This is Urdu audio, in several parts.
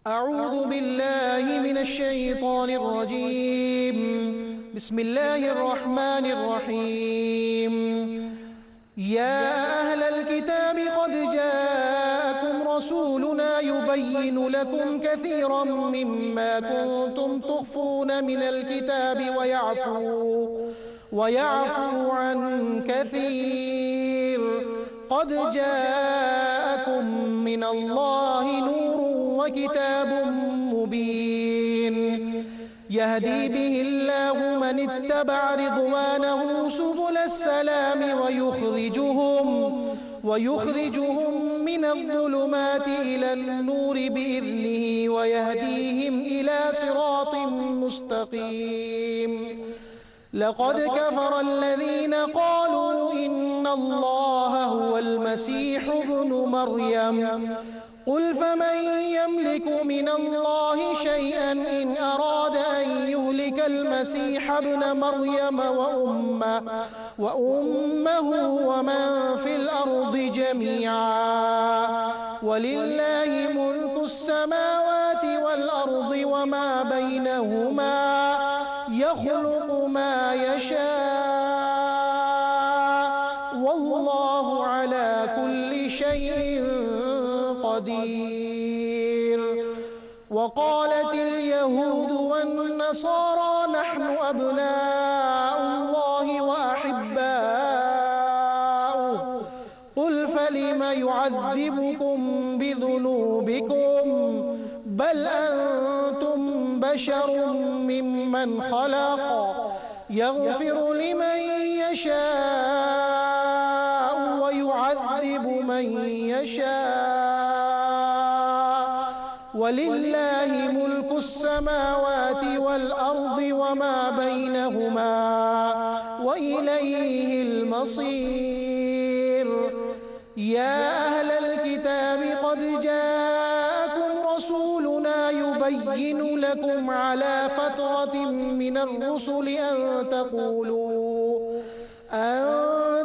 أعوذ بالله من الشيطان الرجيم. بسم الله الرحمن الرحيم. يا أهل الكتاب قد جاءكم رسولنا يبين لكم كثيرا مما كنتم تخفون من الكتاب ويعفو عن كثير. قد جاءكم من الله نور وكتاب مبين يهدي به الله من اتبع رضوانه سبل السلام ويخرجهم من الظلمات إلى النور بإذنه ويهديهم إلى صراط مستقيم. لقد كفر الذين قالوا إن الله هو المسيح ابن مريم. قل فمن يملك من الله شيئا إن أراد أن يهلك المسيح ابن مريم وأمه ومن في الأرض جميعا. ولله ملك السماوات والأرض وما بينهما يخلق ما يشاء والله على كل شيء قدير. وقالت اليهود والنصارى نحن أبناء الله وأحباؤه. قل فلم يعذبكم بذنوبكم بل أنتم بشر ممن خلق يغفر لمن يشاء ويعذب من يشاء. ولله ملك السماوات والأرض وما بينهما وإليه المصير. يا أهل الكتاب قد جاءكم رسولنا يبين لكم على فترة من الرسل أن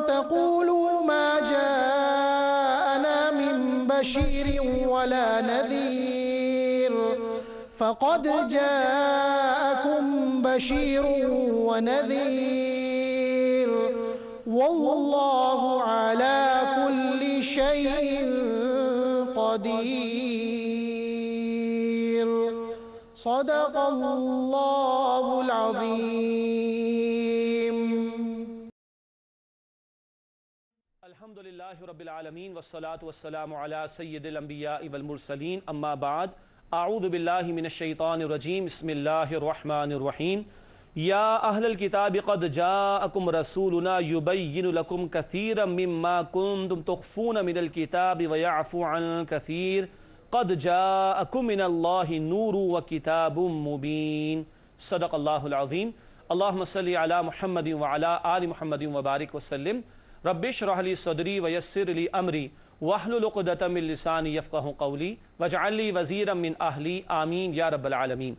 تقولوا ما جاءنا من بشير ولا نذير. فقد جاءكم بشير ونذير والله على كل شيء قدير. صدق الله العظيم. الحمد لله رب العالمين والصلاة والسلام على سيد الأنبياء والمرسلين اما بعد. اعوذ باللہ من الشیطان الرجیم. بسم اللہ الرحمن الرحیم. یا اہل الکتاب قد جاءکم رسولنا یبین لکم کثیرا مما کنتم تخفون من الکتاب ویعفو عن کثیر. قد جاءکم من اللہ نور وکتاب مبین. صدق اللہ العظیم. اللہم صلی علی محمد وعلی آل محمد وبارک وسلم. رب اشرح لی صدری ویسر لی امری واحلل عقدۃ من لسانی یفقہوا قولی واجعل لی وزیرا من اہلی آمین یا رب العالمین.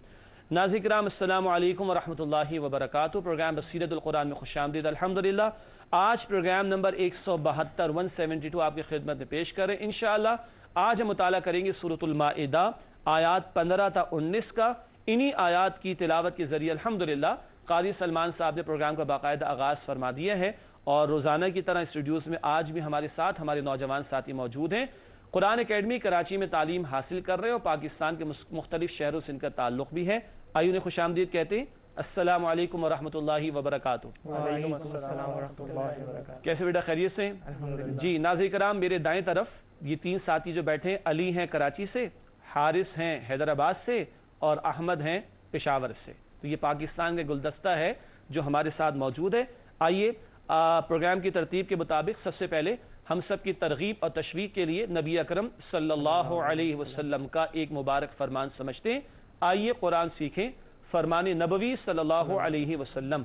ناظرین کرام السلام علیکم ورحمۃ اللہ وبرکاتہ. پروگرام بصیرت القرآن میں خوش آمدید. الحمدللہ آج پروگرام نمبر 172 آپ کی خدمت میں پیش کریں. انشاءاللہ آج ہم مطالعہ کریں گے سورۃ المائدہ آیات 15 تا 19 کا. انہی آیات کی تلاوت کے ذریعے الحمدللہ قاری سلمان صاحب نے پروگرام کا باقاعدہ آغاز فرما دیا ہے اور روزانہ کی طرح اسٹوڈیوز میں آج بھی ہمارے ساتھ ہمارے نوجوان ساتھی موجود ہیں. قرآن اکیڈمی کراچی میں تعلیم حاصل کر رہے ہیں اور پاکستان کے مختلف شہروں سے ان کا تعلق بھی ہے. آئیے انہیں خوش آمدید کہتے ہیں. السلام علیکم ورحمۃ اللہ وبرکاتہ. وعلیکم السلام ورحمۃ اللہ وبرکاتہ. کیسے بیٹا خیریت سے؟ جی ناظرین کرام میرے دائیں طرف یہ تین ساتھی جو بیٹھے ہیں، علی ہیں کراچی سے، حارث ہیں حیدرآباد سے اور احمد ہیں پشاور سے. تو یہ پاکستان کا گلدستہ ہے جو ہمارے ساتھ موجود ہے. آئیے پروگرام کی ترتیب کے مطابق سب سے پہلے ہم سب کی ترغیب اور تشویق کے لیے نبی اکرم صلی اللہ علیہ وسلم کا ایک مبارک فرمان سمجھتے ہیں. آئیے قرآن سیکھیں. فرمان نبوی صلی اللہ علیہ وسلم.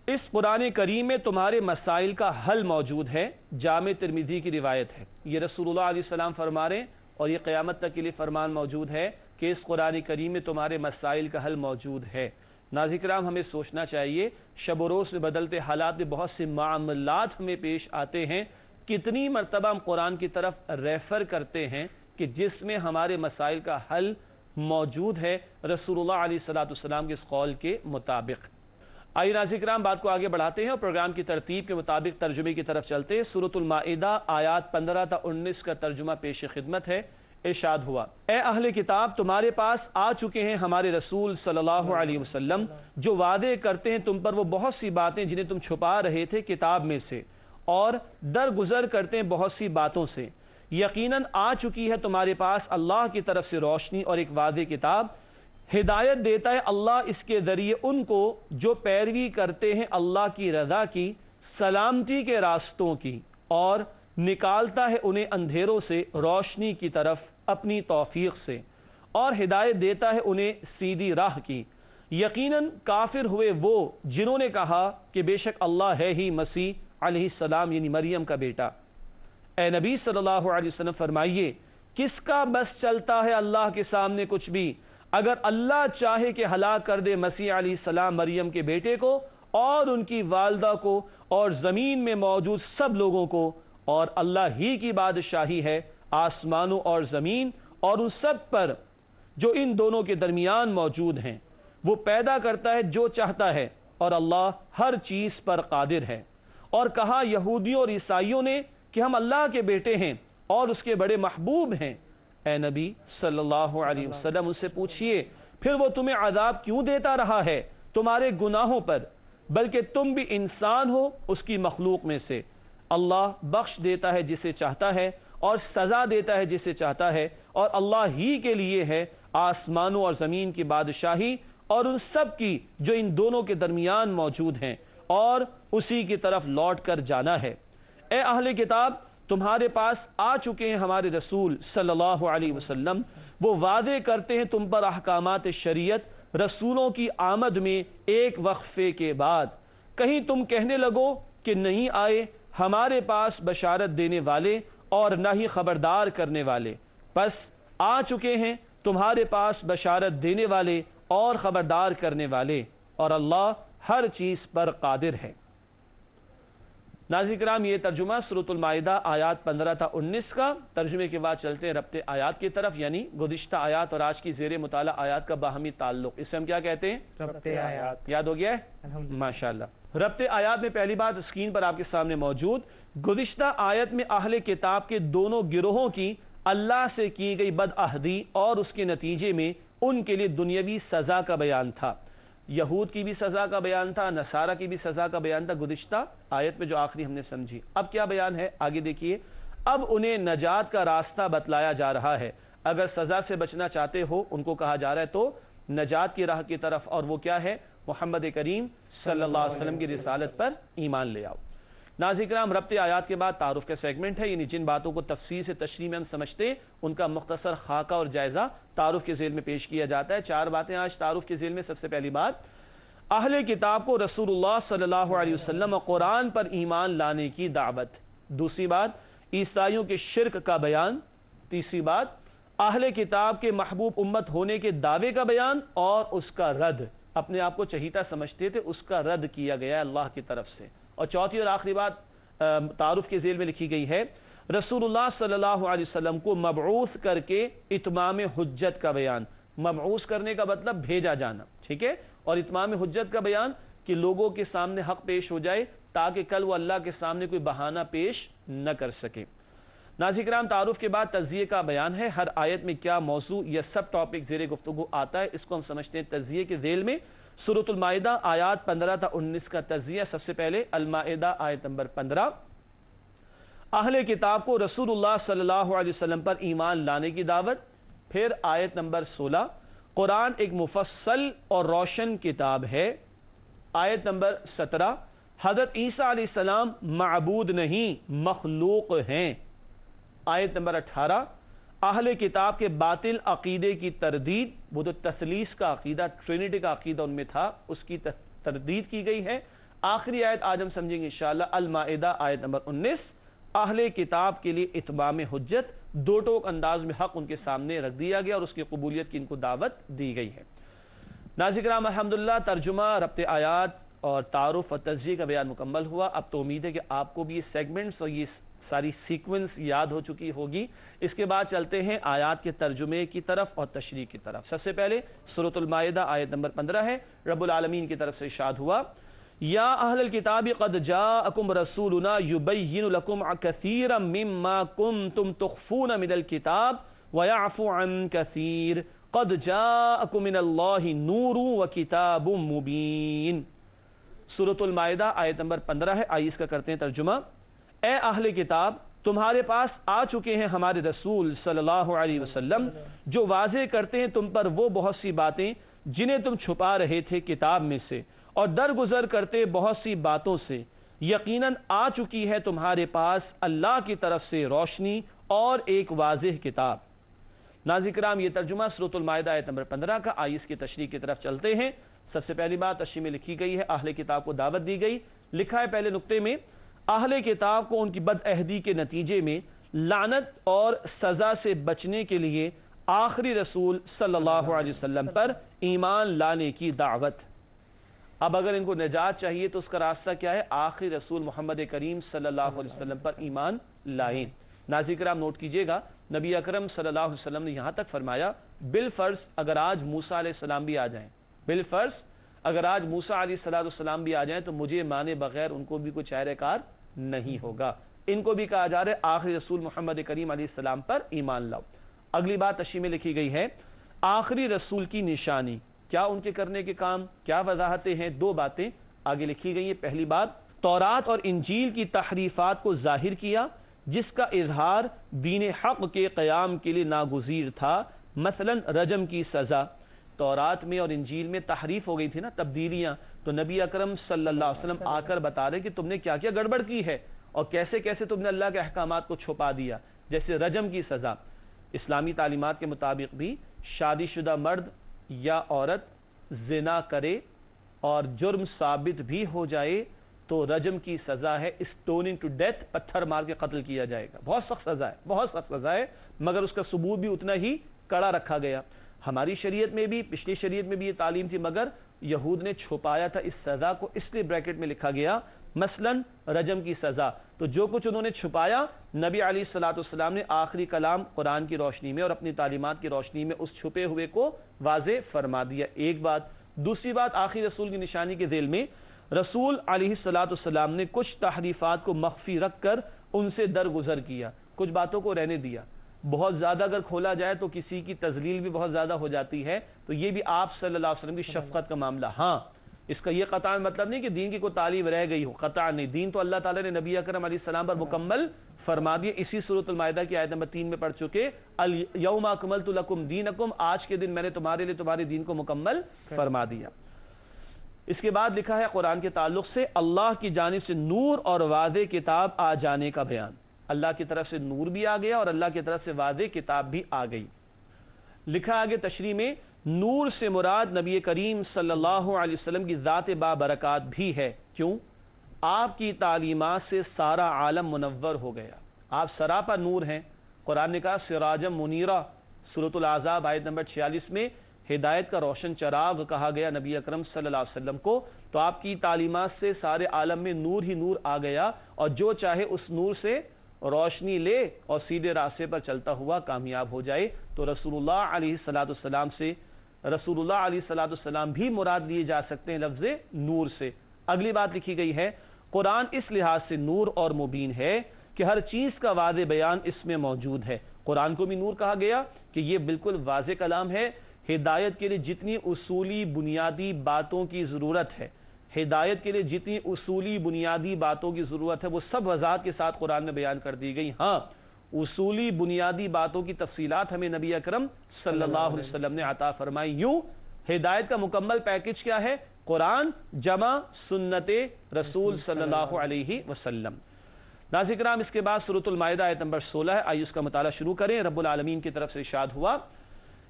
اس قرآن کریم میں تمہارے مسائل کا حل موجود ہے. جامع ترمذی کی روایت ہے. یہ رسول اللہ علیہ السلام فرما رہے ہیں اور یہ قیامت تک کے لیے فرمان موجود ہے کہ اس قرآن کریم میں تمہارے مسائل کا حل موجود ہے. ناظرین کرام ہمیں سوچنا چاہیے شب و روز میں بدلتے حالات میں بہت سے معاملات ہمیں پیش آتے ہیں کتنی مرتبہ ہم قرآن کی طرف ریفر کرتے ہیں کہ جس میں ہمارے مسائل کا حل موجود ہے رسول اللہ علیہ السلام کے اس قول کے مطابق۔ آئیے ناظرین کرام بات کو آگے بڑھاتے ہیں اور پروگرام کی ترتیب کے مطابق ترجمے کی طرف چلتے ہیں۔ سورۃ المائدہ آیات 15 تا 19 کا ترجمہ پیش خدمت ہے۔ ارشاد ہوا، اے اہل کتاب تمہارے پاس آ چکے ہیں ہمارے رسول صلی اللہ علیہ وسلم جو وعدے کرتے ہیں تم پر وہ بہت سی باتیں جنہیں تم چھپا رہے تھے کتاب میں سے، اور درگزر کرتے ہیں بہت سی باتوں سے۔ یقیناً آ چکی ہے تمہارے پاس اللہ کی طرف سے روشنی اور ایک واضح کتاب۔ ہدایت دیتا ہے اللہ اس کے ذریعے ان کو جو پیروی کرتے ہیں اللہ کی رضا کی، سلامتی کے راستوں کی، اور نکالتا ہے انہیں اندھیروں سے روشنی کی طرف اپنی توفیق سے، اور ہدایت دیتا ہے انہیں سیدھی راہ کی۔ یقیناً کافر ہوئے وہ جنہوں نے کہا کہ بے شک اللہ ہے ہی مسیح علیہ السلام یعنی مریم کا بیٹا۔ اے نبی صلی اللہ علیہ وسلم فرمائیے، کس کا بس چلتا ہے اللہ کے سامنے کچھ بھی؟ اگر اللہ چاہے کہ ہلاک کر دے مسیح علیہ السلام مریم کے بیٹے کو اور ان کی والدہ کو اور زمین میں موجود سب لوگوں کو، اور اللہ ہی کی بادشاہی ہے آسمانوں اور زمین اور ان سب پر جو ان دونوں کے درمیان موجود ہیں، وہ پیدا کرتا ہے جو چاہتا ہے اور اللہ ہر چیز پر قادر ہے۔ اور کہا یہودیوں اور عیسائیوں نے کہ ہم اللہ کے بیٹے ہیں اور اس کے بڑے محبوب ہیں۔ اے نبی صلی اللہ علیہ وسلم ان سے پوچھئے، پھر وہ تمہیں عذاب کیوں دیتا رہا ہے تمہارے گناہوں پر؟ بلکہ تم بھی انسان ہو اس کی مخلوق میں سے۔ اللہ بخش دیتا ہے جسے چاہتا ہے اور سزا دیتا ہے جسے چاہتا ہے، اور اللہ ہی کے لیے ہے آسمانوں اور زمین کی بادشاہی اور ان سب کی جو ان دونوں کے درمیان موجود ہیں، اور اسی کی طرف لوٹ کر جانا ہے۔ اے اہل کتاب تمہارے پاس آ چکے ہیں ہمارے رسول صلی اللہ علیہ وسلم، وہ وعدے کرتے ہیں تم پر احکامات شریعت رسولوں کی آمد میں ایک وقفے کے بعد۔ کہیں تم کہنے لگو کہ نہیں آئے ہمارے پاس بشارت دینے والے اور نہ ہی خبردار کرنے والے، پس آ چکے ہیں تمہارے پاس بشارت دینے والے اور خبردار کرنے والے، اور اللہ ہر چیز پر قادر ہے۔ ناظرین کرام یہ ترجمہ سورۃ المائدہ آیات 15 تا 19 کا۔ ترجمے کے بعد چلتے ہیں ربط آیات کی طرف، یعنی گزشتہ آیات اور آج کی زیر مطالعہ آیات کا باہمی تعلق، اسے ہم کیا کہتے ہیں؟ ربط آیات۔ یاد ہو گیا ہے؟ ماشاءاللہ۔ ربط آیات میں پہلی بات اسکرین پر آپ کے سامنے موجود، گزشتہ آیت میں اہل کتاب کے دونوں گروہوں کی اللہ سے کی گئی بدعہدی اور اس کے نتیجے میں ان کے لیے دنیاوی سزا کا بیان تھا۔ یہود کی بھی سزا کا بیان تھا، نصارہ کی بھی سزا کا بیان تھا گزشتہ آیت میں جو آخری ہم نے سمجھی۔ اب کیا بیان ہے آگے دیکھیے، اب انہیں نجات کا راستہ بتلایا جا رہا ہے۔ اگر سزا سے بچنا چاہتے ہو ان کو کہا جا رہا ہے تو نجات کی راہ کی طرف، اور وہ کیا ہے؟ محمد کریم صلی اللہ علیہ وسلم کی رسالت پر ایمان لے آؤ۔ ناظرین کرام ربط آیات کے بعد تعارف کا سیگمنٹ ہے، یعنی جن باتوں کو تفصیل سے تشریح میں ہم سمجھتے ہیں ان کا مختصر خاکہ اور جائزہ تعارف کے ذیل میں پیش کیا جاتا ہے۔ 4 باتیں آج تعارف کے ذیل میں۔ سب سے پہلی بات، اہل کتاب کو رسول اللہ صلی اللہ علیہ وسلم قرآن پر ایمان لانے کی دعوت۔ دوسری بات، عیسائیوں کے شرک کا بیان۔ تیسری بات، اہل کتاب کے محبوب امت ہونے کے دعوے کا بیان اور اس کا رد، اپنے آپ کو چہیتا سمجھتے تھے اس کا رد کیا گیا ہے اللہ کی طرف سے۔ اور چوتھی اور آخری بات تعارف کے ذیل میں لکھی گئی ہے، رسول اللہ صلی اللہ علیہ وسلم کو مبعوث کر کے اتمام حجت کا بیان۔ مبعوث کرنے کا مطلب بھیجا جانا، ٹھیک ہے، اور اتمام حجت کا بیان کہ لوگوں کے سامنے حق پیش ہو جائے تاکہ کل وہ اللہ کے سامنے کوئی بہانہ پیش نہ کر سکے۔ ناظرین کرام تعارف کے بعد تجزیے کا بیان ہے، ہر آیت میں کیا موضوع یا سب ٹاپک زیر گفتگو آتا ہے اس کو ہم سمجھتے ہیں تجزیے کے ذیل میں۔ سورۃ المائدہ آیات 15 تا 19 کا تجزیہ۔ سب سے پہلے المائدہ آیت نمبر 15، اہل کتاب کو رسول اللہ صلی اللہ علیہ وسلم پر ایمان لانے کی دعوت۔ پھر آیت نمبر 16، قرآن ایک مفصل اور روشن کتاب ہے۔ آیت نمبر 17، حضرت عیسیٰ علیہ السلام معبود نہیں مخلوق ہیں۔ آیت نمبر 18، اہل کتاب کے باطل عقیدے کی تردید، وہ جو تثلیث کا عقیدہ، ٹرینٹی کا عقیدہ ان میں تھا، اس کی تردید کی گئی ہے۔ آخری آیت آج ہم سمجھیں گے انشاءاللہ المائدہ آیت نمبر 19، اہل کتاب کے لیے اتمام حجت، دو ٹوک انداز میں حق ان کے سامنے رکھ دیا گیا اور اس کی قبولیت کی ان کو دعوت دی گئی ہے۔ ناظرین کرام الحمدللہ ترجمہ ربط آیات اور تعارف اور تجزیے کا بیان مکمل ہوا. اب تو امید ہے کہ آپ کو بھی یہ سیگمنٹس اور یہ ساری سیکوینس یاد ہو چکی ہوگی. اس کے بعد چلتے ہیں آیات کے ترجمے کی طرف اور تشریح کی طرف. سب سے پہلے سورۃ المائدہ آیت نمبر 15 ہے. رب العالمین کی طرف سے ارشاد ہوا یا اہل الکتاب قد جاءکم رسولنا یبین لکم کثیرا مما کنتم تخفون من الکتاب ویعفو عن کثیر قد جاءکم من اللہ نور وکتاب مبین. سورۃ المائدہ آیت نمبر 15 ہے. آئیے اس کا کرتے ہیں ترجمہ. اے اہل کتاب تمہارے پاس آ چکے ہیں ہمارے رسول صلی اللہ علیہ وسلم جو واضح کرتے ہیں تم پر وہ بہت سی باتیں جنہیں تم چھپا رہے تھے کتاب میں سے اور درگزر کرتے بہت سی باتوں سے. یقیناً آ چکی ہے تمہارے پاس اللہ کی طرف سے روشنی اور ایک واضح کتاب. ناظرین کرام یہ ترجمہ سورۃ المائدہ آیت نمبر 15 کا. آئیے اس کی تشریح کی طرف چلتے ہیں. سب سے پہلی بات تشریح میں لکھی گئی ہے اہل کتاب کو دعوت دی گئی. لکھا ہے پہلے نقطے میں اہل کتاب کو ان کی بد عہدی کے نتیجے میں لعنت اور سزا سے بچنے کے لیے آخری رسول صلی اللہ علیہ وسلم پر ایمان لانے کی دعوت. اب اگر ان کو نجات چاہیے تو اس کا راستہ کیا ہے؟ آخری رسول محمد کریم صلی اللہ علیہ وسلم پر ایمان لائیں. ناظرین کرام نوٹ کیجئے گا نبی اکرم صلی اللہ علیہ وسلم نے یہاں تک فرمایا بالفرض اگر آج موسیٰ علیہ السلام بھی آ جائیں، بالفرض اگر آج موسیٰ علیہ السلام بھی آ جائیں تو مجھے مانے بغیر ان کو بھی کوئی چہرے کار نہیں ہوگا. ان کو بھی کہا جا رہا ہے آخری رسول محمد کریم علیہ السلام پر ایمان لاؤ. اگلی بات تشریح میں لکھی گئی ہے آخری رسول کی نشانی کیا، ان کے کرنے کے کام کیا، وضاحتیں ہیں. دو باتیں آگے لکھی گئی ہیں. پہلی بات تورات اور انجیل کی تحریفات کو ظاہر کیا جس کا اظہار دین حق کے قیام کے لیے ناگزیر تھا. مثلا رجم کی سزا تورات میں اور انجیل میں تحریف ہو گئی تھی نا، تبدیلیاں، تو نبی اکرم صلی اللہ علیہ وسلم آ کر بتا رہے کہ تم نے کیا کیا گڑبڑ کی ہے اور کیسے کیسے تم نے اللہ کے احکامات کو چھپا دیا. جیسے رجم کی سزا اسلامی تعلیمات کے مطابق بھی شادی شدہ مرد یا عورت زنا کرے اور جرم ثابت بھی ہو جائے تو رجم کی سزا ہے اسٹوننگ ٹو ڈیتھ، پتھر مار کے قتل کیا جائے گا. بہت سخت سزا ہے، بہت سخت سزا ہے، مگر اس کا ثبوت بھی اتنا ہی کڑا رکھا گیا. ہماری شریعت میں بھی پچھلی شریعت میں بھی یہ تعلیم تھی مگر یہود نے چھپایا تھا اس سزا کو، اس لیے بریکٹ میں لکھا گیا مثلا رجم کی سزا. تو جو کچھ انہوں نے چھپایا نبی علیہ الصلوۃ والسلام نے آخری کلام قرآن کی روشنی میں اور اپنی تعلیمات کی روشنی میں اس چھپے ہوئے کو واضح فرما دیا. ایک بات. دوسری بات آخری رسول کی نشانی کے ذیل میں رسول علیہ الصلوۃ والسلام نے کچھ تحریفات کو مخفی رکھ کر ان سے درگزر کیا، کچھ باتوں کو رہنے دیا. بہت زیادہ اگر کھولا جائے تو کسی کی تذلیل بھی بہت زیادہ ہو جاتی ہے، تو یہ بھی آپ صلی اللہ علیہ وسلم کی شفقت کا معاملہ. ہاں اس کا یہ قطعا مطلب نہیں کہ دین کی کوئی تعلیم رہ گئی ہو، قطعا نہیں. دین تو اللہ تعالیٰ نے نبی اکرم علیہ السلام پر مکمل فرما دیا. اسی سورۃ المائدہ کی آیت نمبر 3 میں پڑھ چکے الیوم اکملت لکم دینکم، آج کے دن میں نے تمہارے لیے تمہارے دین کو مکمل فرما دیا. اس کے بعد لکھا ہے قرآن کے تعلق سے اللہ کی جانب سے نور اور واضح کتاب آ جانے کا بیان. اللہ کی طرف سے نور بھی آ گیا اور اللہ کی طرف سے واضح کتاب بھی آ گئی. لکھا آگے تشریح میں نور سے مراد نبی کریم صلی اللہ علیہ وسلم کی ذات بابرکات بھی ہے. کیوں؟ آپ کی تعلیمات سے سارا عالم منور ہو گیا، آپ سراپا نور ہیں. قرآن نے کہا سراجم منیرہ، سورۃ الاحزاب آیت نمبر 46 میں ہدایت کا روشن چراغ کہا گیا نبی اکرم صلی اللہ علیہ وسلم کو. تو آپ کی تعلیمات سے سارے عالم میں نور ہی نور آ گیا اور جو چاہے اس نور سے روشنی لے اور سیدھے راستے پر چلتا ہوا کامیاب ہو جائے. تو رسول اللہ علیہ السلام سے رسول اللہ علیہ السلام بھی مراد لیے جا سکتے ہیں لفظ نور سے. اگلی بات لکھی گئی ہے قرآن اس لحاظ سے نور اور مبین ہے کہ ہر چیز کا واضح بیان اس میں موجود ہے. قرآن کو بھی نور کہا گیا کہ یہ بالکل واضح کلام ہے. ہدایت کے لیے جتنی اصولی بنیادی باتوں کی ضرورت ہے، ہدایت کے لیے جتنی اصولی بنیادی باتوں کی ضرورت ہے وہ سب وضاحت کے ساتھ قرآن میں بیان کر دی گئی. ہاں اصولی بنیادی باتوں کی تفصیلات ہمیں نبی اکرم صلی اللہ علیہ وسلم نے عطا فرمائی. یوں ہدایت کا مکمل پیکج کیا ہے؟ قرآن جمع سنت رسول صلی اللہ علیہ وسلم. ناظرین کرام اس کے بعد سورۃ المائدہ آیت نمبر 16 ہے. آئیے اس کا مطالعہ شروع کریں. رب العالمین کی طرف سے ارشاد ہوا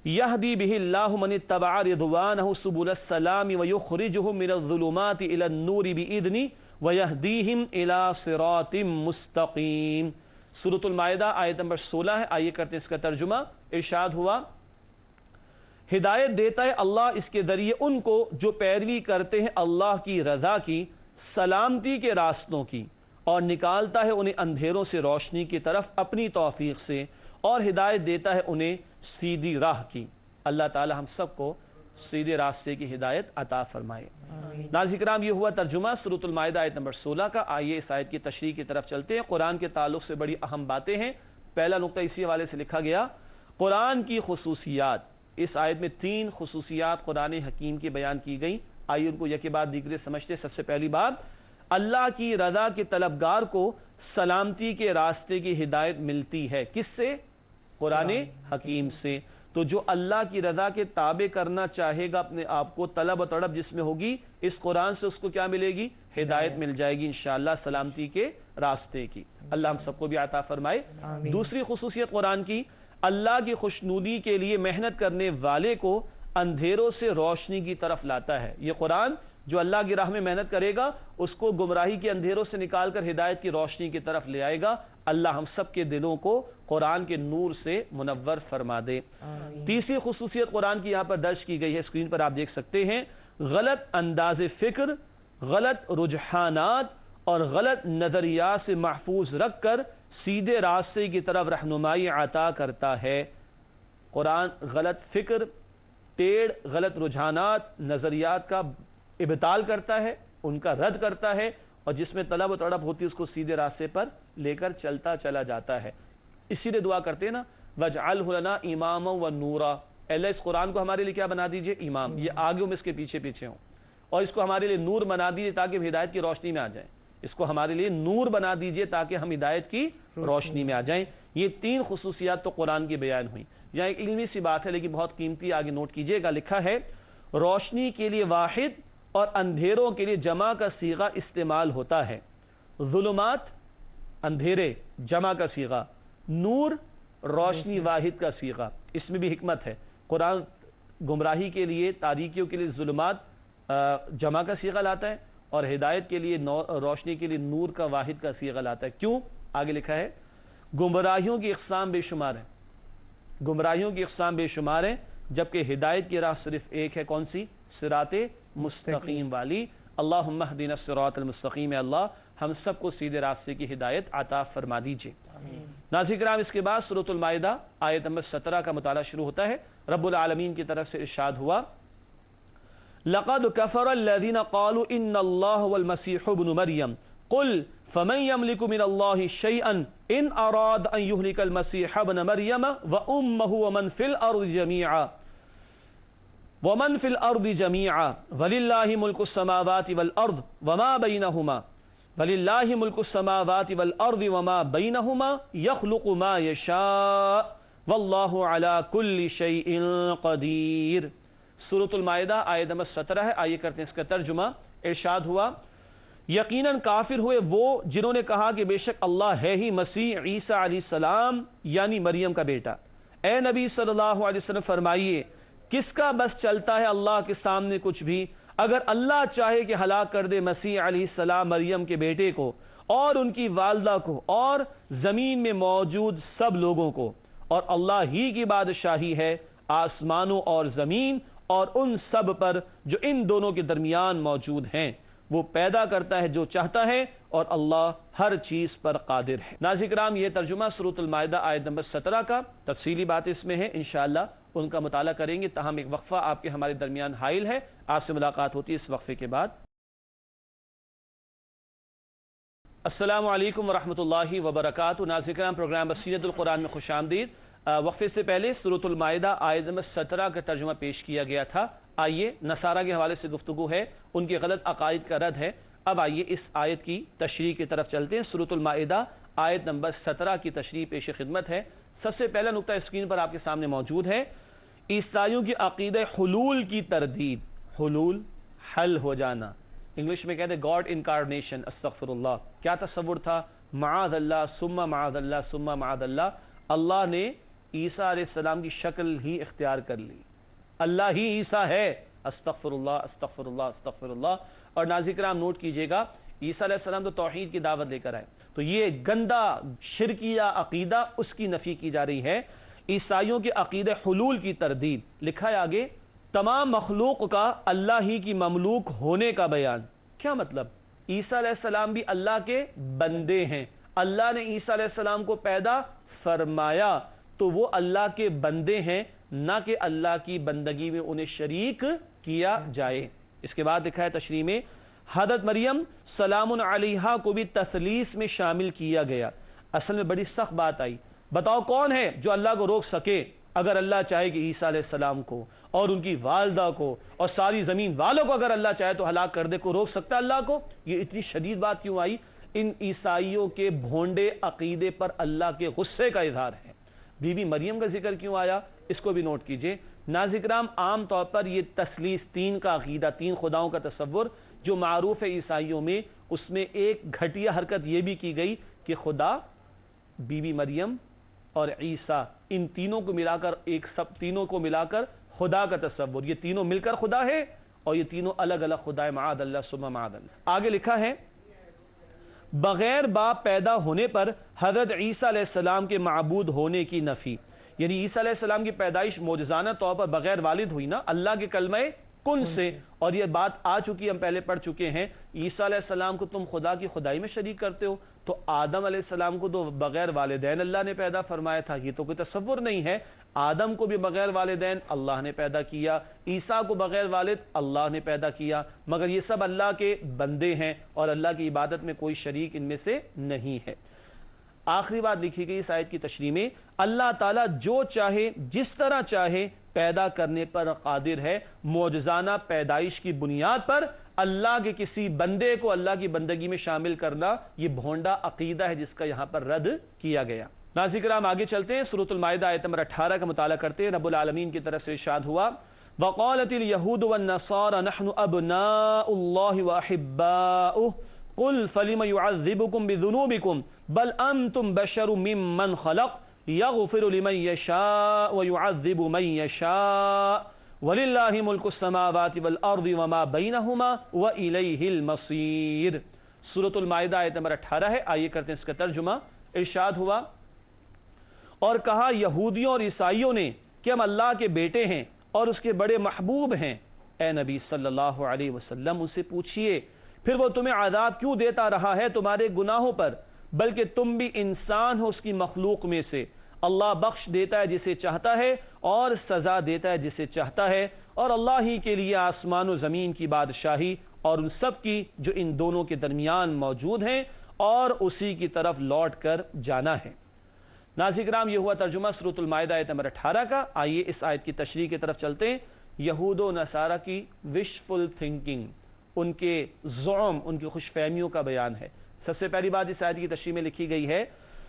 یہدی بہ اللہ من اتبع رضوانہ سبل السلام ویخرجہم من الظلمات الی النور بإذنہ ویہدیہم الی صراط مستقیم. سورۃ المائدہ آیت نمبر 16 ہے. آئیے کرتے ہیں اس کا ترجمہ. ارشاد ہوا ہدایت دیتا ہے اللہ اس کے ذریعے ان کو جو پیروی کرتے ہیں اللہ کی رضا کی، سلامتی کے راستوں کی، اور نکالتا ہے انہیں اندھیروں سے روشنی کی طرف اپنی توفیق سے، اور ہدایت دیتا ہے انہیں سیدھی راہ کی۔ اللہ تعالی ہم سب کو سیدھے راستے کی ہدایت عطا فرمائے۔ ناظرین کرام، یہ ہوا ترجمہ سورۃ المائدہ آیت نمبر 16 کا۔ آئیے اس آیت کی تشریح کی طرف چلتے ہیں۔ قرآن کے تعلق سے بڑی اہم باتیں ہیں۔ پہلا نقطہ اسی حوالے سے لکھا گیا، قرآن کی خصوصیات۔ اس آیت میں 3 خصوصیات قرآن حکیم کی بیان کی گئی۔ آئیے ان کو یکے بعد دیگرے سمجھتے۔ سب سے پہلی بات، اللہ کی رضا کے طلبگار کو سلامتی کے راستے کی ہدایت ملتی ہے۔ کس سے؟ قرآن حکیم سے۔ تو جو اللہ کی رضا کے تابع کرنا چاہے گا اپنے آپ کو، طلب و طلب جس میں ہوگی، اس قرآن سے اس کو کیا ملے گی؟ ہدایت مل جائے گی انشاءاللہ سلامتی کے راستے کی۔ اللہ ہم سب کو بھی عطا فرمائے۔ دوسری خصوصیت قرآن کی، اللہ کی خوشنودی کے لیے محنت کرنے والے کو اندھیروں سے روشنی کی طرف لاتا ہے۔ یہ قرآن جو اللہ کی راہ میں محنت کرے گا، اس کو گمراہی کے اندھیروں سے نکال کر ہدایت کی روشنی کی طرف لے آئے گا۔ اللہ ہم سب کے دلوں کو قرآن کے نور سے منور فرما دے۔ تیسری خصوصیت قرآن کی یہاں پر درج کی گئی ہے، اسکرین پر آپ دیکھ سکتے ہیں۔ غلط انداز فکر، غلط رجحانات اور غلط نظریات سے محفوظ رکھ کر سیدھے راستے کی طرف رہنمائی عطا کرتا ہے۔ قرآن غلط فکر، ٹیڑھ غلط رجحانات، نظریات کا ابطال کرتا ہے، ان کا رد کرتا ہے، اور جس میں طلب و طلب ہوتی ہے اس کو سیدھے راستے پر لے کر چلتا چلا جاتا ہے۔ اسی لیے دعا کرتے ہیں نا، وَاجْعَلْهُ لَنَا إِمَامًا وَنُورًا، اے اللہ اس قرآن کو ہمارے لیے کیا بنا دیجئے؟ امام۔ یہ آگے ہم اس کے پیچھے پیچھے ہوں، اور اس کو ہمارے لیے نور بنا دیجئے تاکہ ہم ہدایت کی روشنی میں آ جائیں۔ اس کو ہمارے لیے نور بنا دیجئے تاکہ ہم ہدایت کی روشنی میں آ جائیں۔ یہ 3 خصوصیات تو قرآن کی بیان ہوئی۔ یہاں ایک علمی سی بات ہے لیکن بہت قیمتی، آگے نوٹ کیجئے گا، لکھا ہے روشنی کے لیے واحد اور اندھیروں کے لیے جمع کا صیغہ استعمال ہوتا ہے۔ ظلمات اندھیرے جمع کا صیغہ، نور روشنی واحد کا صیغہ۔ اس میں بھی حکمت ہے۔ قرآن گمراہی کے لیے، تاریکیوں کے لیے ظلمات جمع کا صیغہ لاتا ہے، اور ہدایت کے لیے روشنی کے لیے نور کا واحد کا صیغہ لاتا ہے۔ کیوں؟ آگے لکھا ہے گمراہیوں کی اقسام بے شمار ہیں، گمراہیوں کی اقسام بے شمار ہیں، جبکہ ہدایت کی راہ صرف ایک ہے۔ کون سی؟ صراط مستقیم والی۔ اللہم اہدنا الصراط المستقیم، اللہ ہم سب کو سیدھے راستے کی ہدایت عطا فرما دیجئے۔ ناظرین کرام، اس کے بعد سورۃ المائدہ آیت نمبر 17 کا مطالعہ شروع ہوتا ہے۔ رب العالمین کی طرف سے ارشاد ہوا، لَقَدْ كَفَرَ الَّذِينَ قَالُوا إِنَّ اللَّهَ وَالْمَسِيحُ ابْنُ مَرْيَمَ قُلْ فَمَنْ يَمْلِكُ مِنَ اللَّهِ شَيْئًا إِنْ أَرَادَ أَنْ يُهْلِكَ الْمَسِيحَ ابْنَ مَرْيَمَ وَأُمَّهُ وَمَنْ فِي الْأَرْضِ جَمِيعًا وَلِلَّهِ مُلْكُ السَّمَاوَاتِ وَالْأَرْضِ وَمَا بَيْنَهُمَا وَلِلَّهِ مُلْكُ السَّمَاوَاتِ وَالْأَرْضِ وَمَا بَيْنَهُمَا يَخْلُقُ مَا يَشَاءُ وَاللَّهُ عَلَى كُلِّ شَيْءٍ قَدِيرٌ۔ سورۃ المائدہ آیت نمبر 17 ہے۔ آئیے کرتے ہیں اس کا ترجمہ۔ ارشاد ہوا، یقیناً کافر ہوئے وہ جنہوں نے کہا کہ بے شک اللہ ہے ہی مسیح عیسیٰ علیہ السلام یعنی مریم کا بیٹا۔ اے نبی صلی اللہ علیہ وسلم فرمائیے، کس کا بس چلتا ہے اللہ کے سامنے کچھ بھی؟ اگر اللہ چاہے کہ ہلاک کر دے مسیح علیہ السلام مریم کے بیٹے کو اور ان کی والدہ کو اور زمین میں موجود سب لوگوں کو، اور اللہ ہی کی بادشاہی ہے آسمانوں اور زمین اور ان سب پر جو ان دونوں کے درمیان موجود ہیں، وہ پیدا کرتا ہے جو چاہتا ہے اور اللہ ہر چیز پر قادر ہے۔ ناظرین کرام، یہ ترجمہ سورۃ المائدہ آیت نمبر 17 کا، تفصیلی بات اس میں ہے، انشاءاللہ ان کا مطالعہ کریں گے۔ تاہم ایک وقفہ آپ کے ہمارے درمیان حائل ہے، آپ سے ملاقات ہوتی ہے اس وقفے کے بعد۔ السلام علیکم ورحمۃ اللہ وبرکاتہ۔ ناظرین کرام، پروگرام بصیرت القرآن میں خوش آمدید۔ وقفے سے پہلے سورۃ المائدہ آیت نمبر 17 کا ترجمہ پیش کیا گیا تھا۔ آئیے، نصارہ کے حوالے سے گفتگو ہے، ان کے غلط عقائد کا رد ہے۔ اب آئیے اس آیت کی تشریح کی طرف چلتے ہیں۔ سورۃ المائدہ آیت نمبر 17 کی تشریح پیش خدمت ہے۔ سب سے پہلا نقطہ اسکرین پر آپ کے سامنے موجود ہے، عیسائیوں کی عقیدہ حلول کی تردید۔ حلول، حل ہو جانا، انگلش میں کہتے ہیں گاڈ انکارنیشن، استغفر اللہ۔ کیا تصور تھا؟ معاذ اللہ ثم معاذ اللہ ثم معاذ اللہ، اللہ نے عیسیٰ علیہ السلام کی شکل ہی اختیار کر لی، اللہ ہی عیسیٰ ہے، استغفر اللہ استغفر اللہ استغفر اللہ۔ اور ناظرین کرام نوٹ کیجئے گا، عیسیٰ علیہ السلام تو توحید کی دعوت لے کر آئے، تو یہ گندہ شرکیہ عقیدہ اس کی نفی کی جا رہی ہے۔ عیسائیوں کے عقیدہ حلول کی تردید۔ لکھا ہے آگے تمام مخلوق کا اللہ ہی کی مملوک ہونے کا بیان۔ کیا مطلب؟ عیسیٰ علیہ السلام بھی اللہ کے بندے ہیں، اللہ نے عیسیٰ علیہ السلام کو پیدا فرمایا تو وہ اللہ کے بندے ہیں، نہ کہ اللہ کی بندگی میں انہیں شریک کیا جائے۔ اس کے بعد لکھا ہے تشریح میں حضرت مریم سلام علیہا کو بھی تثلیث میں شامل کیا گیا۔ اصل میں بڑی سخت بات آئی، بتاؤ کون ہے جو اللہ کو روک سکے؟ اگر اللہ چاہے کہ عیسیٰ علیہ السلام کو اور ان کی والدہ کو اور ساری زمین والوں کو اگر اللہ چاہے تو ہلاک کر دے، کو روک سکتا اللہ کو؟ یہ اتنی شدید بات کیوں آئی؟ ان عیسائیوں کے بھونڈے عقیدے پر اللہ کے غصے کا اظہار ہے۔ بی بی مریم کا ذکر کیوں آیا اس کو بھی نوٹ کیجئے۔ ناظرین کرام، عام طور پر یہ تثلیث تین کا عقیدہ، تین خداؤں کا تصور جو معروف ہے عیسائیوں میں، اس میں ایک گھٹیا حرکت یہ بھی کی گئی کہ خدا، بی بی مریم اور عیسیٰ، ان تینوں کو ملا کر تینوں کو ملا کر خدا کا تصور، یہ تینوں مل کر خدا ہے اور یہ تینوں الگ الگ خدا ہے، معاذ اللہ ثم معاذ اللہ۔ آگے لکھا ہے بغیر باپ پیدا ہونے پر حضرت عیسیٰ علیہ السلام کے معبود ہونے کی نفی، یعنی عیسیٰ علیہ السلام کی پیدائش معجزانہ طور پر بغیر والد ہوئی نا، اللہ کے کلمہ کن سے، اور یہ بات آ چکی، ہم پہلے پڑھ چکے ہیں۔ عیسیٰ علیہ السلام کو تم خدا کی خدائی میں شریک کرتے ہو، تو آدم علیہ السلام کو تو بغیر والدین اللہ نے پیدا فرمایا تھا، یہ تو کوئی تصور نہیں ہے۔ آدم کو بھی بغیر والدین اللہ نے پیدا کیا، عیسیٰ کو بغیر والد اللہ نے پیدا کیا، مگر یہ سب اللہ کے بندے ہیں اور اللہ کی عبادت میں کوئی شریک ان میں سے نہیں ہے۔ آخری بات لکھی گئی اس آیت کی تشریح میں، اللہ تعالیٰ جو چاہے جس طرح چاہے پیدا کرنے پر قادر ہے۔ معجزانہ پیدائش کی بنیاد پر اللہ کے کسی بندے کو اللہ کی بندگی میں شامل کرنا یہ بھونڈا عقیدہ ہے جس کا یہاں پر رد کیا گیا۔ ناظرین کرام آگے چلتے ہیں، سورۃ المائدہ آیت نمبر 18 کا مطالعہ کرتے ہیں۔ رب العالمین کی طرف سے ارشاد ہوا وَقَالَتِ الْيَهُودُ وَالنَّصَارَى نَحْنُ أَبْنَاءُ اللَّهِ وَأَحِبَّاؤُهُ قُلْ فَلِمَ يُعَذِّبُكُم بِذُنُوبِكُم بَلْ أَنْتُمْ بَشَرٌ مِّمَّنْ خَلَقَ يَغْفِرُ لِمَن يَشَاءُ وَيُعَذِّبُ مَن يَشَاءُ وَلِلَّهِ مُلْكُ السَّمَاوَاتِ وَالْأَرْضِ وَمَا بَيْنَهُمَا وَإِلَيْهِ الْمَصِيرُ۔ سورۃ المائدہ آیت نمبر 18 ہے، آئیے کرتے ہیں اس کا ترجمہ۔ ارشاد ہوا اور کہا یہودیوں اور عیسائیوں نے کہ ہم اللہ کے بیٹے ہیں اور اس کے بڑے محبوب ہیں۔ اے نبی صلی اللہ علیہ وسلم ان سے پوچھئے پھر وہ تمہیں عذاب کیوں دیتا رہا ہے تمہارے گناہوں پر؟ بلکہ تم بھی انسان ہو اس کی مخلوق میں سے۔ اللہ بخش دیتا ہے جسے چاہتا ہے اور سزا دیتا ہے جسے چاہتا ہے، اور اللہ ہی کے لیے آسمان و زمین کی بادشاہی اور ان سب کی جو ان دونوں کے درمیان موجود ہیں، اور اسی کی طرف لوٹ کر جانا ہے۔ ناظرین کرام، یہ ہوا ترجمہ سورۃ المائدہ آیت نمبر 18 کا۔ آئیے اس آیت کی تشریح کی طرف چلتے ہیں۔ یہود و نصارہ کی وشفل تھنکنگ، ان کے زعم، ان کی خوش فہمیوں کا بیان ہے۔ سب سے پہلی بات اس آیت کی تشریح میں لکھی گئی ہے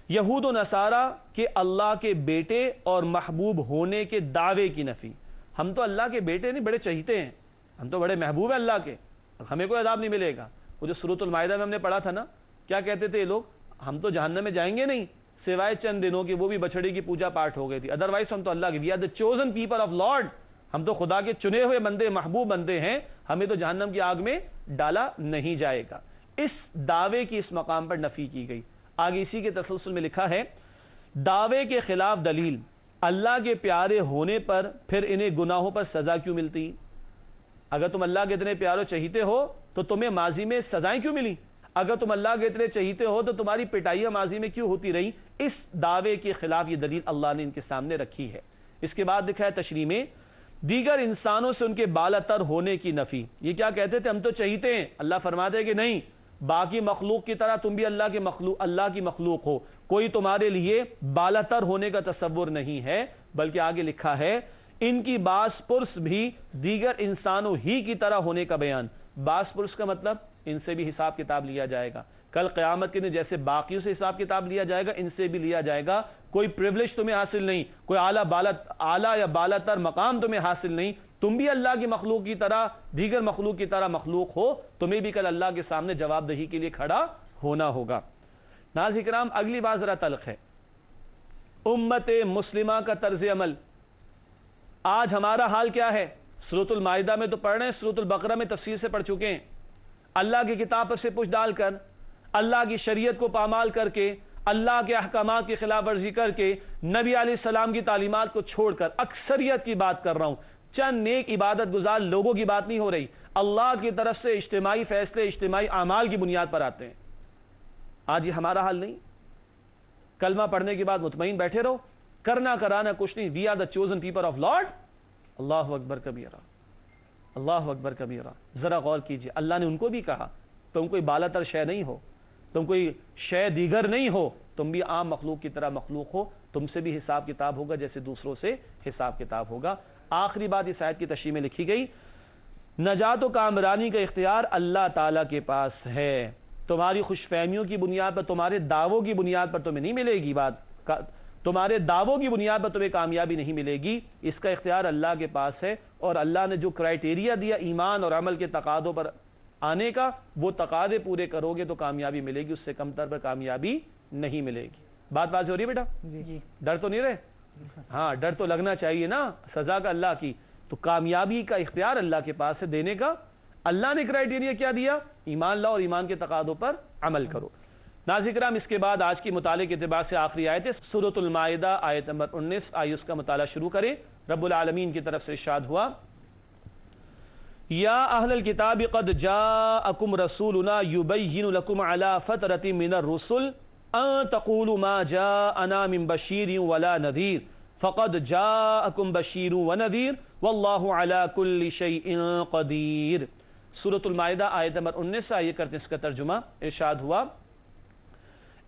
یہود و نصارہ کے اللہ کے بیٹے اور محبوب ہونے کے دعوے کی نفی۔ ہم تو اللہ کے بیٹے نہیں، بڑے چہیتے ہیں، ہم تو بڑے محبوب ہیں اللہ کے، ہمیں کوئی عذاب نہیں ملے گا۔ وہ جو سورۃ المائدہ میں ہم نے پڑھا تھا نا، کیا کہتے تھے یہ لوگ؟ ہم تو جہنم میں جائیں گے نہیں سوائے چند دنوں کی، وہ بھی بچڑے کی پوجا پاٹ ہو گئی تھی، ادروائز ہم تو اللہ کے، we are the chosen people of lord, ہم تو خدا کے چنے ہوئے بندے، محبوب بندے ہیں، ہمیں تو جہنم کی آگ میں ڈالا نہیں جائے گا۔ اس دعوے کی اس مقام پر نفی کی گئی۔ آگے اسی کے تسلسل میں لکھا ہے دعوے کے خلاف دلیل، اللہ کے پیارے ہونے پر پھر انہیں گناہوں پر سزا کیوں ملتی؟ اگر تم اللہ کے اتنے پیارے چہیتے ہو تو تمہیں ماضی میں سزائیں کیوں ملی؟ اگر تم اللہ کے اتنے چہیتے ہو تو تمہاری پٹائیاں ماضی میں کیوں ہوتی رہی؟ اس دعوے کے خلاف یہ دلیل اللہ نے ان کے سامنے رکھی ہے۔ اس کے بعد لکھا ہے تشریح میں دیگر انسانوں سے ان کے بالا تر ہونے کی نفی۔ یہ کیا کہتے تھے؟ ہم تو چہیتے ہیں، اللہ فرماتے ہیں کہ نہیں، باقی مخلوق کی طرح تم بھی اللہ کی مخلوق ہو، کوئی تمہارے لیے بالا تر ہونے کا تصور نہیں ہے، بلکہ آگے لکھا ہے ان کی باس پرس بھی دیگر انسانوں ہی کی طرح ہونے کا بیان۔ باس پرس کا مطلب ان سے بھی حساب کتاب لیا جائے گا کل قیامت کے دن، جیسے باقیوں سے حساب کتاب لیا جائے گا ان سے بھی لیا جائے گا۔ کوئی پریولیج تمہیں حاصل نہیں، کوئی اعلیٰ یا بالا تر مقام تمہیں حاصل نہیں، تم بھی اللہ کی مخلوق کی طرح، دیگر مخلوق کی طرح مخلوق ہو، تمہیں بھی کل اللہ کے سامنے جواب دہی کے لیے کھڑا ہونا ہوگا۔ ناظرین کرام، اگلی بات ذرا تلخ ہے، امت مسلمہ کا طرز عمل۔ آج ہمارا حال کیا ہے؟ سورۃ المائدہ میں تو پڑھ رہے ہیں، سورۃ البقرہ میں تفصیل سے پڑھ چکے ہیں۔ اللہ کی کتاب پر سے پوچھ ڈال کر، اللہ کی شریعت کو پامال کر کے، اللہ کے احکامات کی خلاف ورزی کر کے نبی علیہ السلام کی تعلیمات کو چھوڑ کر، اکثریت کی بات کر رہا ہوں، چند نیک عبادت گزار لوگوں کی بات نہیں ہو رہی، اللہ کی طرف سے اجتماعی فیصلے اجتماعی اعمال کی بنیاد پر آتے ہیں۔ آج یہ ہمارا حال نہیں، کلمہ پڑھنے کے بعد مطمئن بیٹھے رہو، کرنا کرانا کچھ نہیں، we are the chosen people of Lord. اللہ اکبر کبیرہ، اللہ اکبر کبیرہ۔ ذرا غور کیجئے، اللہ نے ان کو بھی کہا تم کوئی بالا تر شے نہیں ہو، تم کوئی شے دیگر نہیں ہو، تم بھی عام مخلوق کی طرح مخلوق ہو، تم سے بھی حساب کتاب ہوگا جیسے دوسروں سے حساب کتاب ہوگا۔ آخری بات اس آیت کی تشریح میں لکھی گئی، نجات و کامرانی کا اختیار اللہ تعالیٰ کے پاس ہے، تمہاری خوش فہمیوں کی بنیاد پر، تمہارے دعووں کی بنیاد پر تمہیں نہیں ملے گی تمہارے دعووں کی بنیاد پر تمہیں کامیابی نہیں ملے گی، اس کا اختیار اللہ کے پاس ہے، اور اللہ نے جو کرائٹیریا دیا ایمان اور عمل کے تقاضوں پر آنے کا، وہ تقاضے پورے کرو گے تو کامیابی ملے گی، اس سے کم تر پر کامیابی نہیں ملے گی۔ بات واضح ہو رہی ہے بیٹا؟ جی ڈر تو نہیں رہے؟ ہاں ڈر تو لگنا چاہیے نا، سزا کا اللہ کی، تو کامیابی کا اختیار اللہ کے پاس ہے دینے کا۔ اللہ نے کرائٹیریا کیا دیا؟ ایمان لاؤ اور ایمان کے تقاضوں پر عمل کرو۔ ناظرین کرام، اس کے بعد آج کی مطالعے کے اعتبار سے آخری آیت ہے سورۃ المائدہ آیت نمبر 19، آئیے اس کا مطالعہ شروع کریں۔ رب العالمین کی طرف سے ارشاد ہوا، یا اہل الکتاب قد جاءکم رسولنا یبین لکم علی فترۃ من الرسل ان تقولوا ما جاءنا من بشیر ولا نذیر فقد جاءکم بشیر ونذیر واللہ علی کل شیء قدیر۔ سورۃ المائدہ آیت نمبر 19، آئیے کرتے ہیں اس کا ترجمہ۔ ارشاد ہوا،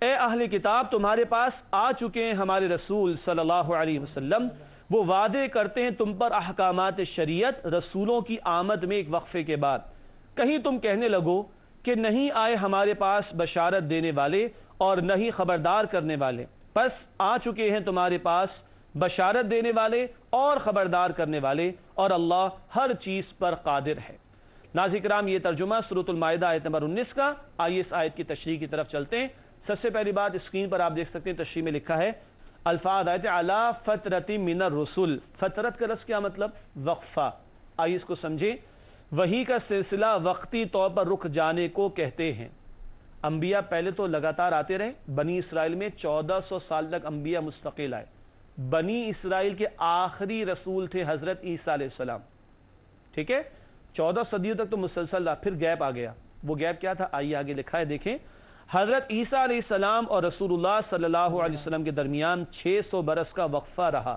اے اہل کتاب، تمہارے پاس آ چکے ہیں ہمارے رسول صلی اللہ علیہ وسلم، وہ وعدے کرتے ہیں تم پر احکامات شریعت رسولوں کی آمد میں ایک وقفے کے بعد۔ کہیں تم کہنے لگو کہ نہیں آئے ہمارے پاس بشارت دینے والے اور نہ ہی خبردار کرنے والے، پس آ چکے ہیں تمہارے پاس بشارت دینے والے اور خبردار کرنے والے، اور اللہ ہر چیز پر قادر ہے۔ ناظرین کرام، یہ ترجمہ سورۃ المائدہ آیت نمبر 19 کا۔ آئیے اس آیت کی تشریح کی طرف چلتے ہیں۔ سب سے پہلی بات، اسکرین پر آپ دیکھ سکتے ہیں تشریح میں لکھا ہے الفاظ آیت علی فترۃ من الرسل۔ فترت کا لفظ کیا مطلب؟ وقفہ۔ آئیے اس کو سمجھیں، وحی کا سلسلہ وقتی طور پر رک جانے کو کہتے ہیں۔ انبیاء پہلے تو لگاتار آتے رہے، بنی اسرائیل میں 1400 سال تک انبیاء مستقل آئے۔ بنی اسرائیل کے آخری رسول تھے حضرت عیسیٰ علیہ السلام، ٹھیک ہے؟ 14 صدیوں تک تو مسلسل رہا، پھر گیپ آ گیا۔ وہ گیپ کیا تھا؟ آئیے آگے لکھا ہے، دیکھیں۔ حضرت عیسیٰ علیہ السلام اور رسول اللہ صلی اللہ علیہ وسلم کے درمیان 600 برس کا وقفہ رہا۔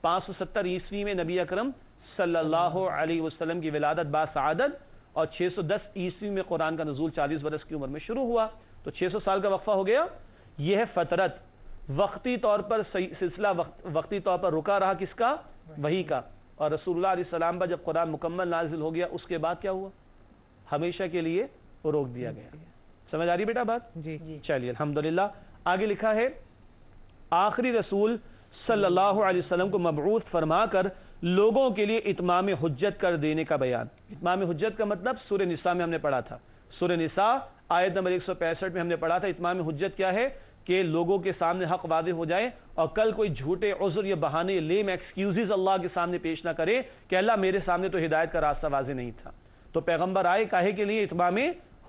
570 عیسوی میں نبی اکرم صلی اللہ علیہ وسلم کی ولادت باسعادت، اور 610 عیسوی میں قرآن کا نزول 40 برس کی عمر میں شروع ہوا، تو 600 سال کا وقفہ ہو گیا۔ یہ ہے فترت، وقتی طور پر سلسلہ وقتی طور پر رکا رہا، کس کا؟ وحی کا۔ اور رسول اللہ علیہ السلام پر جب قرآن مکمل نازل ہو گیا، اس کے بعد کیا ہوا؟ ہمیشہ کے لیے روک دیا گیا۔ سمجھ آ رہی بیٹا بات؟ جی چلیے الحمدللہ۔ آگے لکھا ہے، آخری رسول صلی اللہ علیہ وسلم کو مبعوث فرما کر لوگوں کے لیے اتمام حجت کر دینے کا بیان۔ اتمام حجت کا مطلب سورہ نساء میں ہم نے پڑھا تھا، سورہ نساء آیت نمبر 165 میں ہم نے پڑھا تھا۔ اتمام حجت کیا ہے؟ کہ لوگوں کے سامنے حق واضح ہو جائے، اور کل کوئی جھوٹے عذر یا بہانے، لیم ایکسکیوزز اللہ کے سامنے پیش نہ کرے کہ اللہ میرے سامنے تو ہدایت کا راستہ واضح نہیں تھا۔ تو پیغمبر آئے کاہے کے لیے؟ اتمام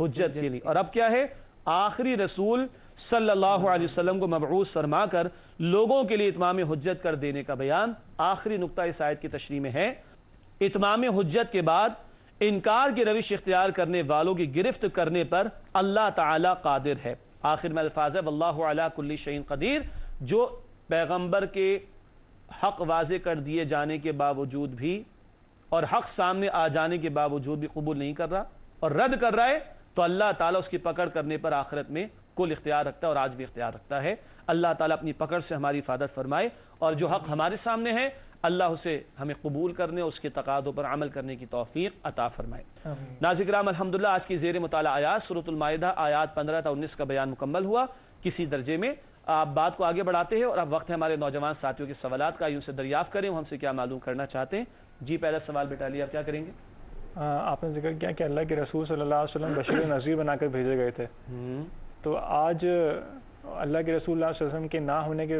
حجت کے لیے۔ اور اب کیا ہے؟ آخری رسول صلی اللہ علیہ وسلم کو مبعوث فرما کر لوگوں کے لیے اتمام حجت کر دینے کا بیان۔ آخری نقطہ اس آیت کی تشریح میں ہے، اتمام حجت کے بعد انکار کی روش اختیار کرنے والوں کی گرفت کرنے پر اللہ تعالی قادر ہے۔ آخر میں الفاظ ہے، واللہ علی کل شیء قدیر۔ جو پیغمبر کے حق واضح کر دیے جانے کے باوجود بھی اور حق سامنے آ جانے کے باوجود بھی قبول نہیں کر رہا اور رد کر رہا ہے، تو اللہ تعالیٰ اس کی پکڑ کرنے پر آخرت میں کل اختیار رکھتا ہے، اور آج بھی اختیار رکھتا ہے۔ اللہ تعالیٰ اپنی پکڑ سے ہماری حفاظت فرمائے، اور جو حق ہمارے سامنے ہے اللہ اسے ہمیں قبول کرنے، اس کے تقاضوں پر عمل کرنے کی توفیق عطا فرمائے۔ ناظرین کرام، الحمدللہ آج کی زیر مطالعہ آیات سورۃ المائدہ آیات 15 تا 19 کا بیان مکمل ہوا کسی درجے میں۔ آپ بات کو آگے بڑھاتے ہیں، اور اب وقت ہے ہمارے نوجوان ساتھیوں کے سوالات کا، آئیے ان سے دریافت کریں وہ ہم سے کیا معلوم کرنا چاہتے ہیں۔ جی پہلا سوال بیٹا علی، آپ کیا کریں گے؟ آپ نے ذکر کیا کہ اللہ کے رسول صلی اللہ علیہ وسلم بشیر و نذیر بنا کر بھیجے گئے تھے، تو آج اللہ کے رسول اللہ صلی اللہ علیہ وسلم کے نہ ہونے کے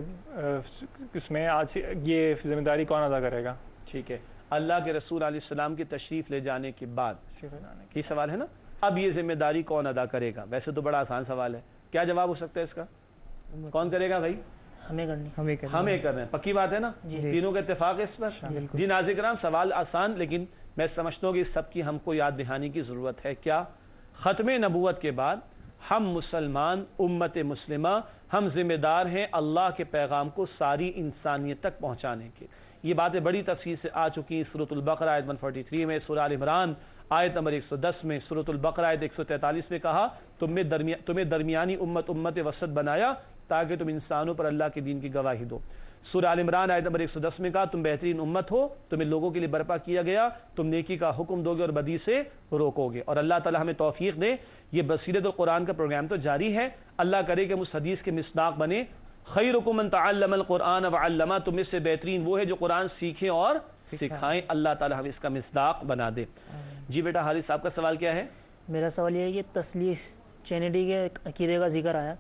اس میں آج یہ ذمہ داری کون ادا کرے گا؟ ٹھیک ہے، اللہ کے رسول علیہ السلام کی تشریف لے جانے کے بعد یہ سوال ہے نا، اب یہ ذمہ داری کون ادا کرے گا؟ ویسے تو بڑا آسان سوال ہے، کیا جواب ہو سکتا ہے اس کا؟ کون کرے گا بھائی؟ ہمیں کرنی، ہمیں کر رہے ہیں، پکی بات ہے نا؟ تینوں کا اتفاق ہے اس پر؟ جی ناظرین کرام، سوال آسان، لیکن میں سمجھتا ہوں کہ اس سب کی ہم کو یاد دہانی کی ضرورت ہے۔ کیا؟ ختم نبوت کے بعد ہم مسلمان امت مسلمہ ہم ذمہ دار ہیں اللہ کے پیغام کو ساری انسانیت تک پہنچانے کے۔ یہ باتیں بڑی تفصیل سے آ چکی ہیں سورۃ البقرہ آیت 143 میں، سورہ آل عمران آیت نمبر 110 میں، سورۃ البقرہ آیت 143 میں کہا تمہیں درمیانی امت وسط بنایا تاکہ تم انسانوں پر اللہ کے دین کی گواہی دو۔ سورہ آل عمران آیت نمبر 110 میں کہا تم بہترین امت ہو، تمہیں لوگوں کے لیے برپا کیا گیا، تم نیکی کا حکم دو گے اور بدی سے روکو گے۔ اور اللہ تعالی ہمیں توفیق دے، یہ بصیرت القرآن کا پروگرام تو جاری ہے، اللہ کرے کہ ہم اس حدیث کے مصداق بنے، خیرکم من تعلم القرآن وعلمہ، تم میں سے بہترین وہ ہے جو قرآن سیکھیں اور سکھائیں۔ اللہ تعالی ہمیں اس کا مصداق بنا دے۔ جی بیٹا حارث صاحب کا سوال کیا ہے؟ میرا سوال یہ ہے کہ تثلیث ٹرینٹی کے عقیدے کا ذکر آیا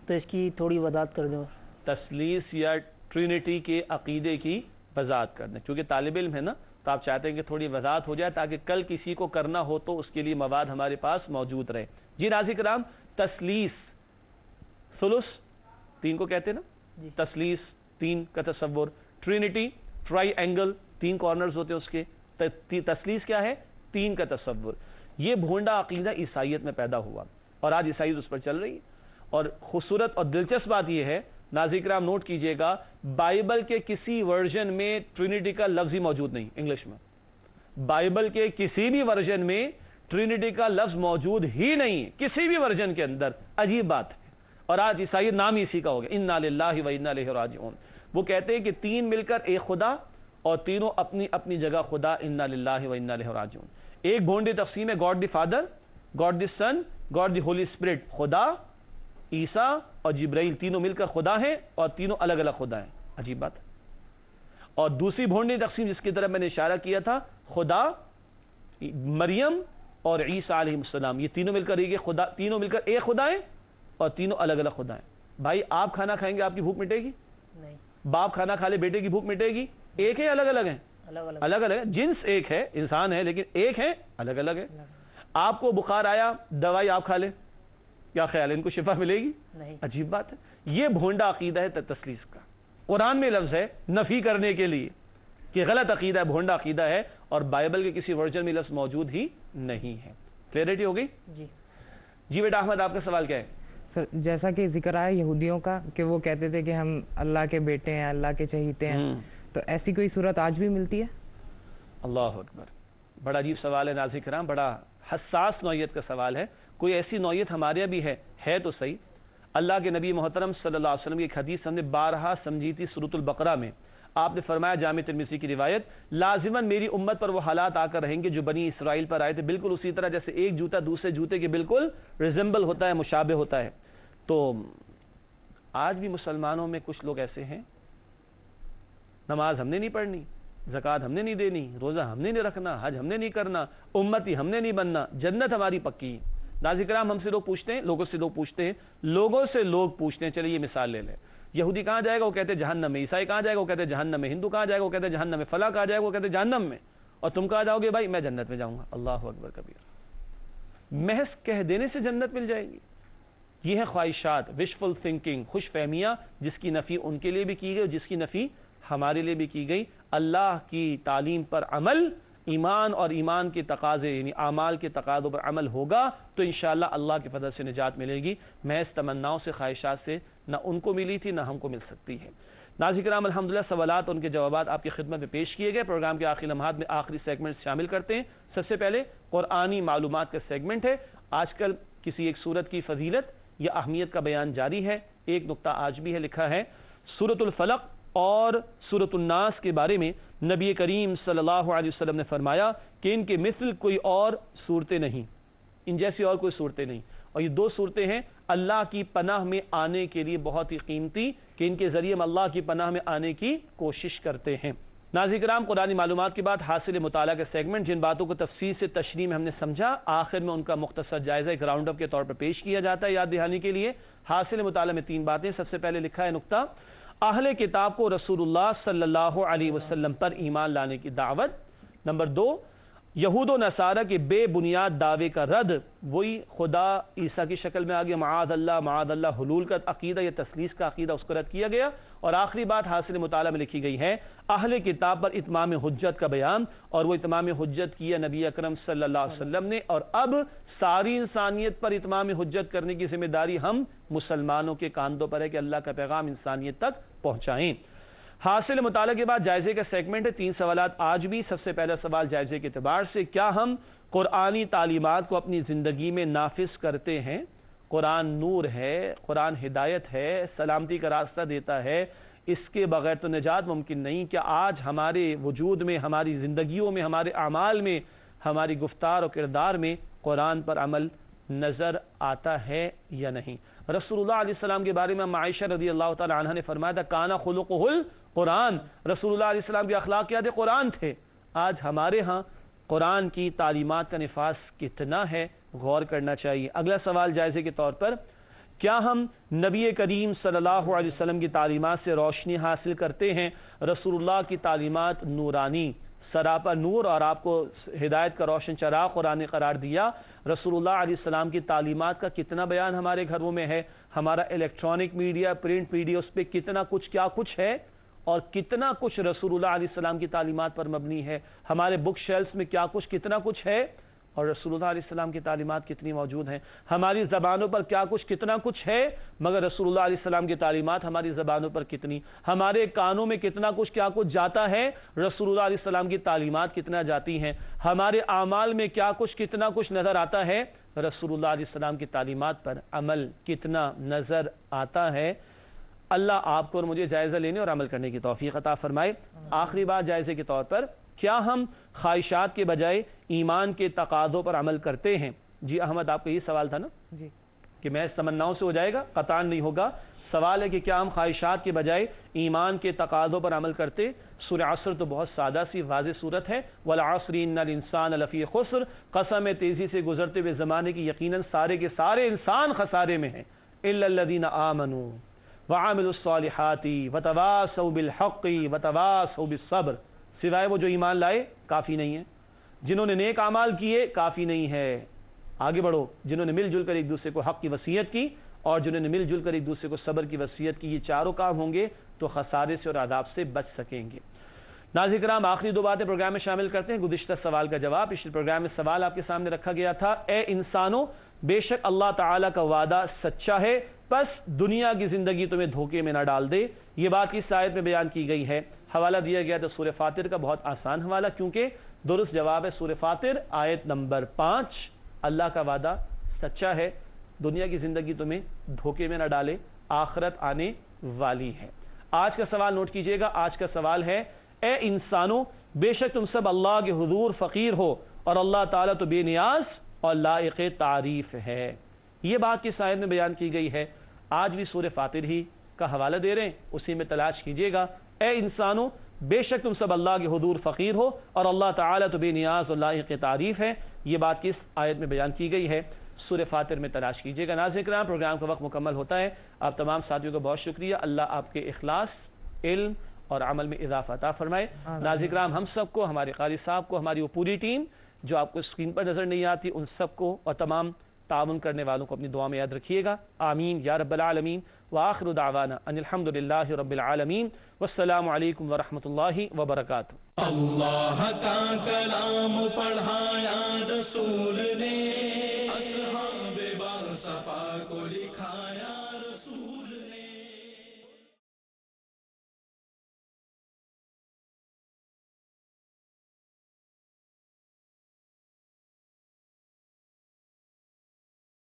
تو اس کی تھوڑی وضاحت کر دو۔ تثلیث یا ٹرینٹی کے عقیدے کی وضاحت کرنا، کیونکہ طالب علم ہے نا، تو آپ چاہتے ہیں کہ تھوڑی وضاحت ہو جائے تاکہ کل کسی کو کرنا ہو تو اس کے لیے مواد ہمارے پاس موجود رہے۔ جی ناظرین کرام، تثلیث، ثلث تین کو کہتے ہیں نا، تثلیث تین کا تصور، ٹرینٹی ٹرائی اینگل، تین کارنرز ہوتے ہیں اس کے، تثلیث کیا ہے؟ تین کا تصور۔ یہ بھونڈا عقیدہ عیسائیت میں پیدا ہوا اور آج عیسائیت اس پر چل رہی ہے۔ اور خوبصورت اور دلچسپ بات یہ ہے، ناظرین کرام نوٹ کیجئے گا، بائبل کے کسی ورژن میں ٹرینٹی کا لفظ ہی موجود نہیں، انگلش میں بائبل کے کسی بھی ورژن میں ٹرینٹی کا لفظ موجود ہی نہیں ہے، کسی بھی ورژن کے اندر۔ عجیب بات ہے، اور آج عیسائیت نام ہی اسی کا ہو گیا، انا للہ و انا الیہ راجعون۔ وہ کہتے ہیں کہ تین مل کر ایک خدا اور تینوں اپنی اپنی جگہ خدا، انا للہ و انا الیہ راجعون۔ ایک بھونڈی تقسیم ہے، God the father, God the son, God the Holy Spirit, خدا، عیسیٰ اور جبرائیل تینوں مل کر خدا ہیں اور تینوں الگ الگ خدا ہیں۔ عجیب بات ہے۔ اور دوسری بھونڈی تقسیم جس کی طرف میں نے اشارہ کیا تھا، خدا، مریم اور عیسیٰ علیہ السلام، یہ تینوں مل کر ایک خدا، تینوں مل کر ایک خدا ہیں اور تینوں الگ الگ خدا ہیں۔ بھائی آپ کھانا کھائیں گے آپ کی بھوک مٹے گی؟ نہیں۔ باپ کھانا کھا لے بیٹے کی بھوک مٹے گی؟ ایک ہے الگ الگ ہیں؟ الگ الگ ہے، جنس ایک ہے، انسان ہے، لیکن ایک ہے الگ الگ ہے۔ آپ کو بخار آیا، دوائی آپ کھا لیں، کیا خیال ہے ان کو شفا ملے گی؟ نہیں۔ عجیب بات ہے۔ یہ بھونڈا عقیدہ ہے تثلیث کا۔ قرآن میں لفظ ہے نفی کرنے کے لیے کہ غلط عقیدہ ہے، بھونڈا عقیدہ ہے، اور بائبل کے کسی ورژن میں لفظ موجود ہی نہیں ہے۔ کلیئرٹی ہو گئی؟ جی جی بیٹا احمد آپ کا سوال کیا ہے؟ سر جیسا کہ ذکر آیا یہودیوں کا کہ وہ کہتے تھے کہ ہم اللہ کے بیٹے ہیں، اللہ کے چہیتے ہیں، تو ایسی کوئی صورت آج بھی ملتی ہے؟ اللہ اکبر، بڑا عجیب سوال ہے ناظرین کرام، بڑا حساس نوعیت کا سوال ہے۔ کوئی ایسی نوعیت ہمارے بھی ہے تو صحیح۔ اللہ کے نبی محترم صلی اللہ علیہ وسلم کی ایک حدیث ہم نے بارہا سمجھی تھی سورۃ البقرہ میں۔ آپ نے فرمایا، جامع ترمذی کی روایت، لازماً میری امت پر وہ حالات آ کر رہیں گے جو بنی اسرائیل پر آئے تھے، بالکل اسی طرح جیسے ایک جوتا دوسرے جوتے کے بالکل ریزمبل ہوتا ہے، مشابہ ہوتا ہے۔ تو آج بھی مسلمانوں میں کچھ لوگ ایسے ہیں، نماز ہم نے نہیں پڑھنی، زکوٰۃ ہم نے نہیں دینی، روزہ ہم نے نہیں رکھنا، حج ہم نے نہیں کرنا، امتی ہم نے نہیں بننا، جنت ہماری پکی ہے۔ ناظرین کرام ہم سے لوگ پوچھتے ہیں، لوگوں سے لوگ پوچھتے ہیں، چلیے یہ مثال لے لیں، یہودی کہاں جائے گا؟ وہ کہتے ہیں جہنم میں۔ عیسائی کہاں جائے گا؟ وہ کہتے ہیں جہنم میں۔ ہندو کہاں جائے گا؟ وہ کہتے ہیں جہنم میں۔ فلاں کہاں جائے گا؟ وہ کہتے ہیں جہنم میں۔ اور تم کہاں جاؤ گے؟ بھائی میں جنت میں جاؤں گا۔ اللہ اکبر کبیر، محض کہہ دینے سے جنت مل جائے گی؟ یہ ہے خواہشات، وشفل تھنکنگ، خوش فہمیاں، جس کی نفی ان کے لیے بھی کی گئی اور جس کی نفی ہمارے لیے بھی کی گئی۔ اللہ کی تعلیم پر عمل، ایمان اور ایمان کے تقاضے یعنی اعمال کے تقاضوں پر عمل ہوگا تو انشاءاللہ اللہ کے فضل سے نجات ملے گی۔ محض تمناؤں سے، خواہشات سے نہ ان کو ملی تھی نہ ہم کو مل سکتی ہے۔ ناظرین کرام الحمدللہ سوالات اور ان کے جوابات آپ کی خدمت میں پیش کیے گئے۔ پروگرام کے آخری لمحات میں آخری سیگمنٹ شامل کرتے ہیں۔ سب سے پہلے قرآنی معلومات کا سیگمنٹ ہے۔ آج کل کسی ایک سورت کی فضیلت یا اہمیت کا بیان جاری ہے۔ ایک نقطہ آج بھی ہے، لکھا ہے سورۃ الفلق اور سورۃ الناس کے بارے میں نبی کریم صلی اللہ علیہ وسلم نے فرمایا کہ ان کے مثل کوئی اور صورتیں نہیں، ان جیسی اور کوئی صورتیں نہیں، اور یہ دو صورتیں ہیں اللہ کی پناہ میں آنے کے لیے بہت ہی قیمتی، کہ ان کے ذریعے ہم اللہ کی پناہ میں آنے کی کوشش کرتے ہیں۔ ناظرین کرام قرآنی معلومات کے بعد حاصل مطالعہ کا سیگمنٹ، جن باتوں کو تفصیل سے تشریح میں ہم نے سمجھا، آخر میں ان کا مختصر جائزہ ایک راؤنڈ اپ کے طور پر پیش کیا جاتا ہے یاد دہانی کے لیے۔ حاصل مطالعہ میں 3 باتیں۔ سب سے پہلے لکھا ہے نقطہ، اہل کتاب کو رسول اللہ صلی اللہ علیہ وسلم پر ایمان لانے کی دعوت۔ نمبر 2، یہود و نصارہ کے بے بنیاد دعوے کا رد، وہی خدا عیسیٰ کی شکل میں آگیا، معاذ اللہ حلول کا عقیدہ یا تثلیث کا عقیدہ، اس کو رد کیا گیا۔ اور آخری بات حاصل مطالعہ میں لکھی گئی ہے، اہل کتاب پر اتمام حجت کا بیان، اور وہ اتمام حجت کیا نبی اکرم صلی اللہ علیہ وسلم نے، اور اب ساری انسانیت پر اتمام حجت کرنے کی ذمہ داری ہم مسلمانوں کے کاندھوں پر ہے کہ اللہ کا پیغام انسانیت تک پہنچائیں۔ حاصل مطالعہ کے بعد جائزے کا سیگمنٹ ہے، 3 سوالات آج بھی۔ سب سے پہلا سوال جائزے کے اعتبار سے، کیا ہم قرآنی تعلیمات کو اپنی زندگی میں نافذ کرتے ہیں؟ قرآن نور ہے، قرآن ہدایت ہے، سلامتی کا راستہ دیتا ہے، اس کے بغیر تو نجات ممکن نہیں۔ کیا آج ہمارے وجود میں، ہماری زندگیوں میں، ہمارے اعمال میں، ہماری گفتار و کردار میں قرآن پر عمل نظر آتا ہے یا نہیں؟ رسول اللہ علیہ السلام کے بارے میں عائشہ رضی اللہ تعالی عنہ نے فرمایا تھا، کانا خلقہ القرآن، رسول اللہ علیہ السلام کے اخلاقیات قرآن تھے۔ آج ہمارے ہاں قرآن کی تعلیمات کا نفاذ کتنا ہے، غور کرنا چاہیے۔ اگلا سوال جائزے کے طور پر، کیا ہم نبی کریم صلی اللہ علیہ وسلم کی تعلیمات سے روشنی حاصل کرتے ہیں؟ رسول اللہ کی تعلیمات نورانی، سراپا نور، اور آپ کو ہدایت کا روشن چراغ قرآن نے قرار دیا۔ رسول اللہ علیہ السلام کی تعلیمات کا کتنا بیان ہمارے گھروں میں ہے؟ ہمارا الیکٹرانک میڈیا، پرنٹ میڈیا، اس پہ کتنا کچھ کیا کچھ ہے، اور کتنا کچھ رسول اللہ علیہ السلام کی تعلیمات پر مبنی ہے؟ ہمارے بک شیلفز میں کیا کچھ کتنا کچھ ہے، اور رسول اللہ علیہ السلام کی تعلیمات کتنی موجود ہیں؟ ہماری زبانوں پر کیا کچھ کتنا کچھ ہے، مگر رسول اللہ علیہ السلام کی تعلیمات ہماری زبانوں پر کتنی؟ ہمارے کانوں میں کتنا کچھ کیا کچھ جاتا ہے، رسول اللہ علیہ السلام کی تعلیمات کتنا جاتی ہیں؟ ہمارے اعمال میں کیا کچھ کتنا کچھ نظر آتا ہے، رسول اللہ علیہ السلام کی تعلیمات پر عمل کتنا نظر آتا ہے؟ اللہ آپ کو اور مجھے جائزہ لینے اور عمل کرنے کی توفیق عطا فرمائے۔ آخری بات جائزے کے طور پر، کیا ہم خواہشات کے بجائے ایمان کے تقاضوں پر عمل کرتے ہیں؟ جی احمد، آپ کا یہ سوال تھا نا جی کہ محض تمناؤں سے ہو جائے گا؟ قطعاً نہیں ہوگا۔ سوال ہے کہ کیا ہم خواہشات کے بجائے ایمان کے تقاضوں پر عمل کرتے؟ سورہ عصر تو بہت سادہ سی واضح صورت ہے، وَالْعَصْرِ إِنَّ الْإِنسَانَ لَفِي خُسْرٍ، قسم ہے تیزی سے گزرتے ہوئے زمانے کی، یقیناً سارے کے سارے انسان خسارے میں ہیں، إِلَّا الَّذِينَ آمَنُوا وَعَمِلُوا الصَّالِحَاتِ وَتَوَاصَوْا بِالْحَقِّ وَتَوَاصَوْا بِالصَّبْرِ، سوائے وہ جو ایمان لائے کافی نہیں ہے، جنہوں نے نیک اعمال کیے کافی نہیں ہے، آگے بڑھو، جنہوں نے مل جل کر ایک دوسرے کو حق کی وصیت کی، اور جنہوں نے مل جل کر ایک دوسرے کو صبر کی وصیت کی، یہ چاروں کام ہوں گے تو خسارے سے اور عذاب سے بچ سکیں گے۔ ناظرین کرام، آخری 2 باتیں پروگرام میں شامل کرتے ہیں۔ گزشتہ سوال کا جواب، پچھلے پروگرام میں سوال آپ کے سامنے رکھا گیا تھا، اے انسانوں، بے شک اللہ تعالیٰ کا وعدہ سچا ہے، پس دنیا کی زندگی تمہیں دھوکے میں نہ ڈال دے۔ یہ بات اس آیت میں بیان کی گئی ہے۔ حوالہ دیا گیا تھا سورہ فاطر کا، بہت آسان حوالہ، کیونکہ درست جواب ہے سورہ فاطر آیت نمبر 5۔ اللہ کا وعدہ سچا ہے، دنیا کی زندگی تمہیں دھوکے میں نہ ڈالے، آخرت آنے والی ہے۔ آج کا سوال نوٹ کیجئے گا، آج کا سوال ہے، اے انسانوں، بے شک تم سب اللہ کے حضور فقیر ہو، اور اللہ تعالیٰ تو بے نیاز اور لائق تعریف ہے۔ یہ بات کس آیت میں بیان کی گئی ہے؟ آج بھی سورہ فاطر ہی کا حوالہ دے رہے ہیں، اسی میں تلاش کیجئے گا، اے انسانوں، بے شک تم سب اللہ کے حضور فقیر ہو، اور اللہ تعالیٰ تو بے نیاز اور لائق تعریف ہے۔ یہ بات کس آیت میں بیان کی گئی ہے؟ سورہ فاطر میں تلاش کیجئے گا۔ ناظرین کرام، پروگرام کا وقت مکمل ہوتا ہے۔ آپ تمام ساتھیوں کو بہت شکریہ، اللہ آپ کے اخلاص، علم اور عمل میں اضافہ عطا فرمائے۔ ناظرین کرام، ہم سب کو، ہمارے قاری صاحب کو، ہماری وہ پوری ٹیم جو آپ کو اسکرین پر نظر نہیں آتی، ان سب کو اور تمام تعاون کرنے والوں کو اپنی دعا میں یاد رکھیے گا۔ آمین یا رب العالمین، وآخر دعوانا ان الحمدللہ رب العالمین، والسلام علیکم ورحمۃ اللہ وبرکاتہ۔ اللہ کا کلام پڑھایا رسول نے،